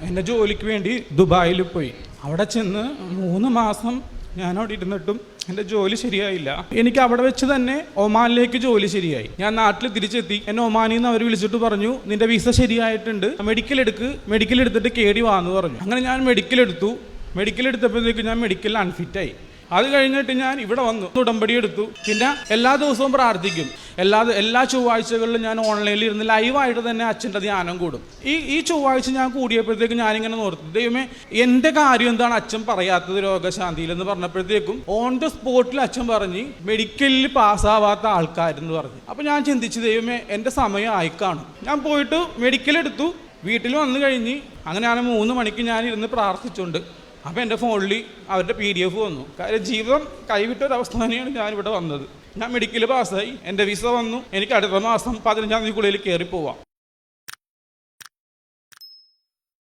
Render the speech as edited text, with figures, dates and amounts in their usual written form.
എൻ്റെ ജോലിക്ക് വേണ്ടി ദുബായിൽ പോയി. അവിടെ ചെന്ന് 3 മാസം ഞാൻ അവിടെ ഇരുന്നിട്ടും എൻ്റെ ജോലി ശരിയായില്ല. എനിക്ക് അവിടെ വെച്ച് തന്നെ ഒമാനിലേക്ക് ജോലി ശരിയായി. ഞാൻ നാട്ടിൽ തിരിച്ചെത്തി. എന്നെ ഒമാനിൽ നിന്ന് അവർ വിളിച്ചിട്ട് പറഞ്ഞു, നിന്റെ വിസ ശരിയായിട്ടുണ്ട്, മെഡിക്കൽ എടുത്തിട്ട് കേടി വാന്ന് പറഞ്ഞു. അങ്ങനെ ഞാൻ മെഡിക്കൽ എടുത്തപ്പോഴത്തേക്ക് ഞാൻ മെഡിക്കലിൽ അൺഫിറ്റായി. അത് കഴിഞ്ഞിട്ട് ഞാൻ ഇവിടെ വന്നു, ഉടമ്പടി എടുത്തു. പിന്നെ എല്ലാ ദിവസവും പ്രാർത്ഥിക്കും. എല്ലാ ചൊവ്വാഴ്ചകളിലും ഞാൻ ഓൺലൈനിൽ ഇരുന്ന് ലൈവായിട്ട് തന്നെ അച്ഛൻ്റെ ധ്യാനം കൂടും. ഈ ചൊവ്വാഴ്ച ഞാൻ കൂടിയപ്പോഴത്തേക്കും ഞാനിങ്ങനെ ഓർത്തു, ദൈവമേ എൻ്റെ കാര്യം എന്താണ് അച്ഛൻ പറയാത്തത് രോഗശാന്തിയിൽ എന്ന് പറഞ്ഞപ്പോഴത്തേക്കും ഓൺ ദ സ്പോട്ടിൽ അച്ഛൻ പറഞ്ഞ് മെഡിക്കലിൽ പാസ്സാവാത്ത ആൾക്കാരെന്ന് പറഞ്ഞു. അപ്പോൾ ഞാൻ ചിന്തിച്ചു, ദൈവമേ എൻ്റെ സമയം ആയിക്കാണും. ഞാൻ പോയിട്ട് മെഡിക്കൽ എടുത്തു. വീട്ടിൽ വന്നു കഴിഞ്ഞ് അങ്ങനെയാണ് 3 മണിക്ക് ഞാൻ ഇരുന്ന് പ്രാർത്ഥിച്ചുകൊണ്ട് അപ്പോൾ എൻ്റെ ഫോണിൽ അവരുടെ PDF വന്നു. കാര്യം ജീവിതം കൈവിട്ടൊരവസ്ഥ തന്നെയാണ് ഞാനിവിടെ വന്നത്. ഞാൻ മെഡിക്കൽ പാസ്സായി, എൻ്റെ വിസ വന്നു. എനിക്ക് അടുത്ത മാസം 15-ാം തീയതിക്കുള്ളിൽ കയറി പോവാം.